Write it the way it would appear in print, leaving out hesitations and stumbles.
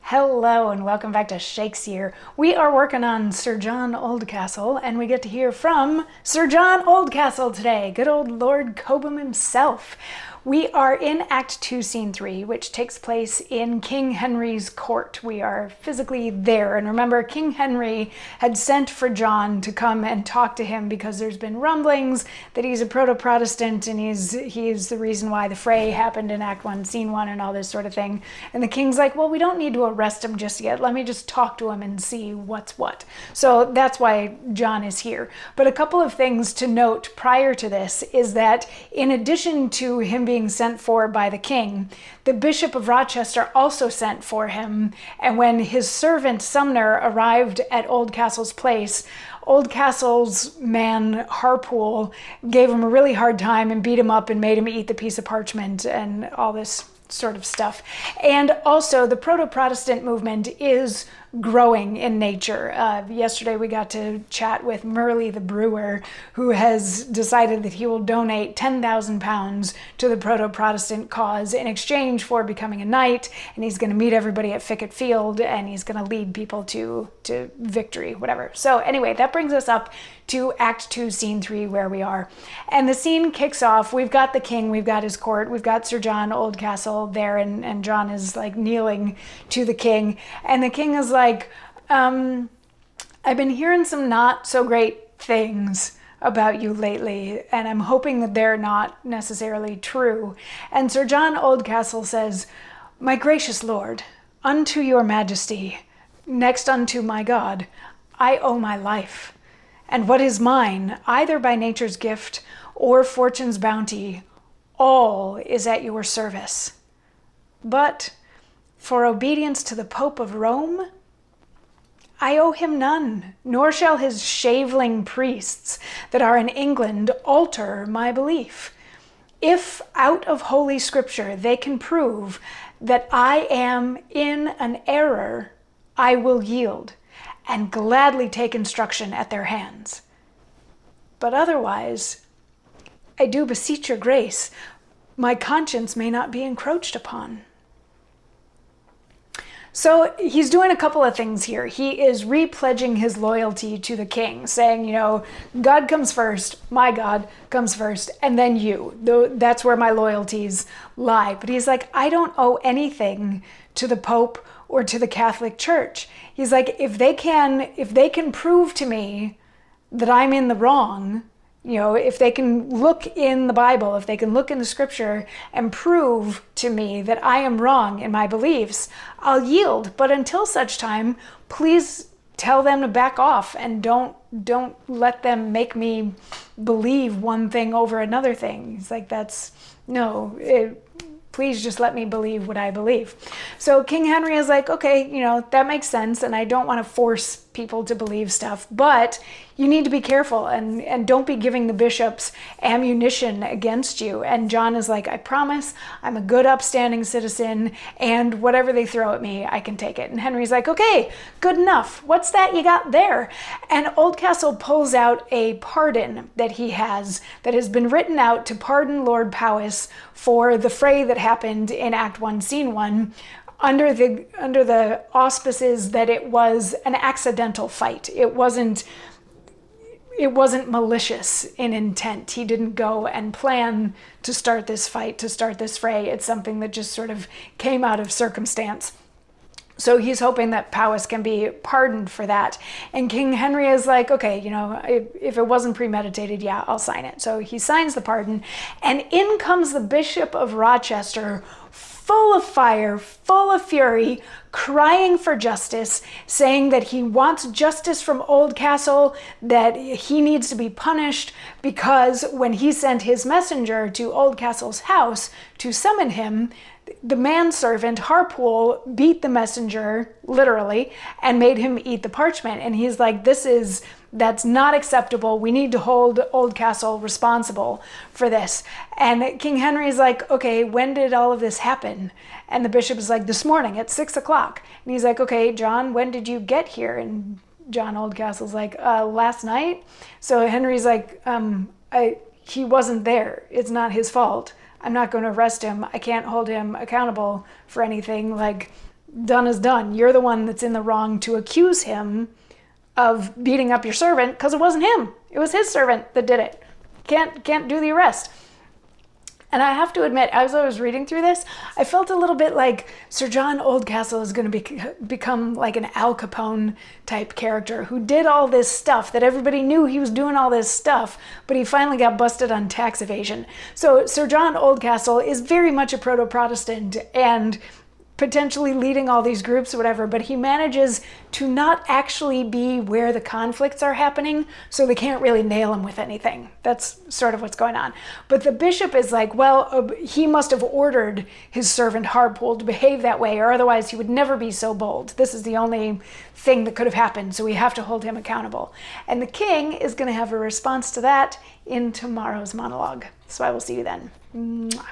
Hello and welcome back to Shakesyear. We are working on Sir John Oldcastle and we get to hear from Sir John Oldcastle today, good old Lord Cobham himself. We are in Act 2, Scene 3, which takes place in King Henry's court. We are physically there. And remember, King Henry had sent for John to come and talk to him because there's been rumblings that he's a proto-Protestant and he's the reason why the fray happened in Act 1, Scene 1 and all this sort of thing. And the king's like, well, we don't need to arrest him just yet. Let me just talk to him and see what's what. So that's why John is here. But a couple of things to note prior to this is that in addition to him being sent for by the king, the Bishop of Rochester also sent for him, and when his servant Sumner arrived at Oldcastle's place, Oldcastle's man Harpool gave him a really hard time and beat him up and made him eat the piece of parchment and all this sort of stuff. And also the proto-Protestant movement is growing in nature. Yesterday we got to chat with Merle the brewer, who has decided that he will donate £10,000 to the proto-Protestant cause in exchange for becoming a knight, and he's going to meet everybody at Ficket Field and he's going to lead people to victory, whatever. So anyway, that brings us up to Act 2, Scene 3, where we are. And the scene kicks off. We've got the king, we've got his court, we've got Sir John Oldcastle there, and John is like kneeling to the king. And the king is like, I've been hearing some not so great things about you lately, and I'm hoping that they're not necessarily true. And Sir John Oldcastle says, my gracious lord, unto your majesty, next unto my God, I owe my life. And what is mine, either by nature's gift or fortune's bounty, all is at your service. But for obedience to the Pope of Rome, I owe him none, nor shall his shaveling priests that are in England alter my belief. If out of Holy Scripture they can prove that I am in an error, I will yield and gladly take instruction at their hands. But otherwise, I do beseech your grace, my conscience may not be encroached upon. So he's doing a couple of things here. He is repledging his loyalty to the king, saying, God comes first, my God comes first, and then you. That's where my loyalties lie. But he's like, I don't owe anything to the Pope or to the Catholic Church. He's like, if they can prove to me that I'm in the wrong, if they can look in the Bible, if they can look in the Scripture and prove to me that I am wrong in my beliefs, I'll yield. But until such time, please tell them to back off and don't let them make me believe one thing over another thing. He's like, please just let me believe what I believe. So King Henry is like, okay, that makes sense, and I don't want to force people to believe stuff, but you need to be careful and don't be giving the bishops ammunition against you. And John is like, I promise I'm a good upstanding citizen, and whatever they throw at me, I can take it. And Henry's like, okay, good enough. What's that you got there? And Oldcastle pulls out a pardon that he has that has been written out to pardon Lord Powys for the fray that happened in Act 1, Scene 1, under the auspices that it was an accidental fight. It wasn't malicious in intent. He didn't go and plan to start this fight, to start this fray. It's something that just sort of came out of circumstance. So he's hoping that Powys can be pardoned for that. And King Henry is like, okay, if it wasn't premeditated, yeah, I'll sign it. So he signs the pardon, and in comes the Bishop of Rochester, full of fire, full of fury, crying for justice, saying that he wants justice from Oldcastle, that he needs to be punished because when he sent his messenger to Oldcastle's house to summon him, the manservant Harpool beat the messenger, literally, and made him eat the parchment. And he's like, that's not acceptable. We need to hold Oldcastle responsible for this. And King Henry's like, okay, when did all of this happen? And the bishop is like, this morning at 6 o'clock. And he's like, okay, John, when did you get here? And John Oldcastle's like, last night. So Henry's like, he wasn't there. It's not his fault. I'm not going to arrest him. I can't hold him accountable for anything. Like, done is done. You're the one that's in the wrong to accuse him of beating up your servant, because it wasn't him. It was his servant that did it. Can't do the arrest. And I have to admit, as I was reading through this, I felt a little bit like Sir John Oldcastle is going to become like an Al Capone type character who did all this stuff that everybody knew he was doing all this stuff, but he finally got busted on tax evasion. So Sir John Oldcastle is very much a proto-Protestant and potentially leading all these groups or whatever, but he manages to not actually be where the conflicts are happening, so they can't really nail him with anything. That's sort of what's going on. But the bishop is like, well, he must have ordered his servant Harpole to behave that way, or otherwise he would never be so bold. This is the only thing that could have happened, so we have to hold him accountable. And the king is going to have a response to that in tomorrow's monologue. So I will see you then. Mwah.